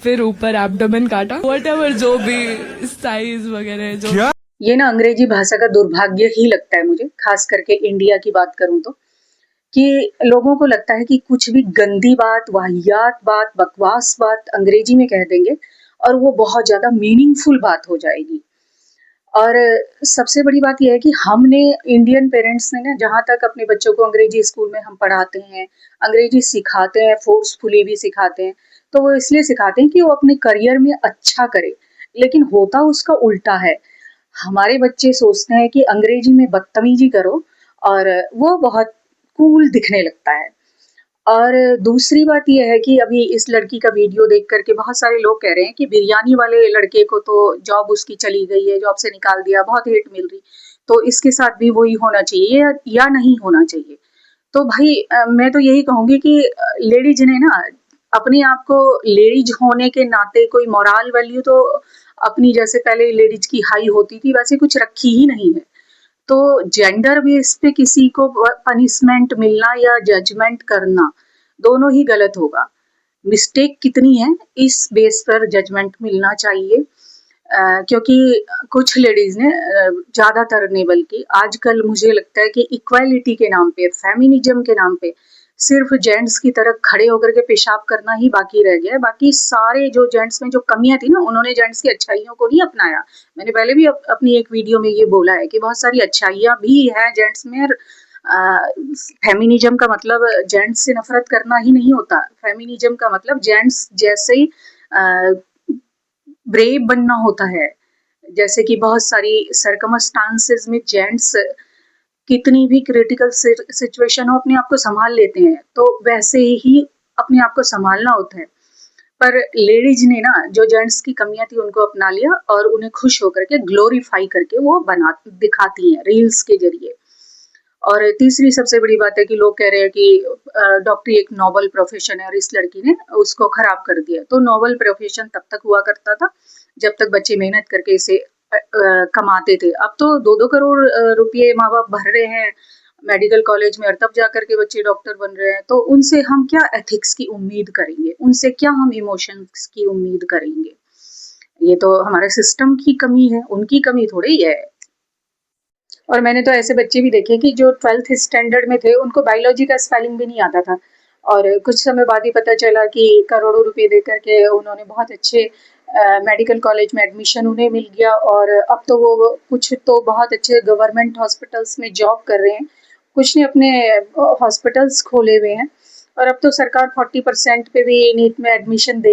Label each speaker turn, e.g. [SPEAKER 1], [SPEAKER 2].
[SPEAKER 1] फिर ऊपर एब्डोमेन काटा, व्हाटएवर जो भी साइज वगैरह जो
[SPEAKER 2] क्या?
[SPEAKER 3] ये ना अंग्रेजी भाषा का दुर्भाग्य ही लगता है मुझे, खास करके इंडिया की बात करूं तो, कि लोगों को लगता है कि कुछ भी गंदी बात, वाहियात बात, बकवास बात अंग्रेजी में कह देंगे और वो बहुत ज्यादा मीनिंगफुल बात हो जाएगी। और सबसे बड़ी बात यह है कि हमने इंडियन पेरेंट्स ने ना, जहाँ तक अपने बच्चों को अंग्रेजी स्कूल में हम पढ़ाते हैं, अंग्रेजी सिखाते हैं, फोर्सफुली भी सिखाते हैं, तो वो इसलिए सिखाते हैं कि वो अपने करियर में अच्छा करे, लेकिन होता उसका उल्टा है। हमारे बच्चे सोचते हैं कि अंग्रेजी में बदतमीजी करो और वो बहुत कूल दिखने लगता है। और दूसरी बात ये है कि अभी इस लड़की का वीडियो देख करके बहुत सारे लोग कह रहे हैं कि बिरयानी वाले लड़के को तो जॉब उसकी चली गई है, जॉब से निकाल दिया, बहुत हेट मिल रही, तो इसके साथ भी वही होना चाहिए या नहीं होना चाहिए। तो भाई मैं तो यही कहूंगी कि लेडीज ने ना अपने आप को लेडीज होने के नाते कोई मोरल वैल्यू तो अपनी, जैसे पहले लेडीज की हाई होती थी वैसे कुछ रखी ही नहीं है। तो जेंडर बेस पे किसी को पनिशमेंट मिलना या जजमेंट करना, दोनों ही गलत होगा। मिस्टेक कितनी है इस बेस पर जजमेंट मिलना चाहिए। क्योंकि कुछ लेडीज ने, ज्यादातर ने बल्कि, आजकल मुझे लगता है कि इक्वालिटी के नाम पे, फेमिनिज्म के नाम पे सिर्फ जेंट्स की तरह खड़े होकर के पेशाब करना ही बाकी रह गया है। बाकी सारे जो जेंट्स में जो कमियां थी ना, उन्होंने जेंट्स की अच्छाइयों को नहीं अपनाया। मैंने पहले भी अपनी एक वीडियो में ये बोला है कि बहुत सारी अच्छाइयां भी हैं जेंट्स में। फेमिनिज्म का मतलब जेंट्स से नफरत करना ही नहीं होता। फेमिनिज्म का मतलब जेंट्स जैसे ही ब्रेव बनना होता है। जैसे कि बहुत सारी सरकमस्टांसेस में जेंट्स कितनी भी क्रिटिकल सिचुएशन हो अपने आप को संभाल लेते हैं, तो वैसे ही अपने आप को संभालना होता है। पर लेडीज ने ना जो जेंट्स की कमियां थी उनको अपना लिया और उन्हें खुश होकर के ग्लोरीफाई करके वो बना दिखाती हैं रील्स के जरिए। और तीसरी सबसे बड़ी बात है कि लोग कह रहे हैं कि डॉक्टरी एक नोबल प्रोफेशन है और इस लड़की ने उसको खराब कर दिया। तो नोबल प्रोफेशन तब तक हुआ करता था जब तक बच्चे मेहनत करके इसे कमाते थे। अब तो 2-2 करोड़ रुपये माँ बाप भर रहे हैं मेडिकल कॉलेज में और तब जा करके बच्चे डॉक्टर बन रहे हैं। तो उनसे हम क्या एथिक्स की उम्मीद करेंगे, उनसे क्या हम इमोशंस की उम्मीद करेंगे? ये तो हमारे सिस्टम की कमी है, उनकी कमी थोड़ी है। और मैंने तो ऐसे बच्चे भी देखे कि जो 12th स्टैंडर्ड में थे, उनको बायोलॉजी का स्पेलिंग भी नहीं आता था और कुछ समय बाद ही पता चला कि करोड़ों रुपए दे करके उन्होंने बहुत अच्छे मेडिकल कॉलेज में एडमिशन उन्हें मिल गया और अब तो वो कुछ तो बहुत अच्छे गवर्नमेंट हॉस्पिटल्स में जॉब कर रहे हैं, कुछ ने अपने हॉस्पिटल्स खोले हुए हैं और अब तो सरकार 40% पे भी नीट में एडमिशन दे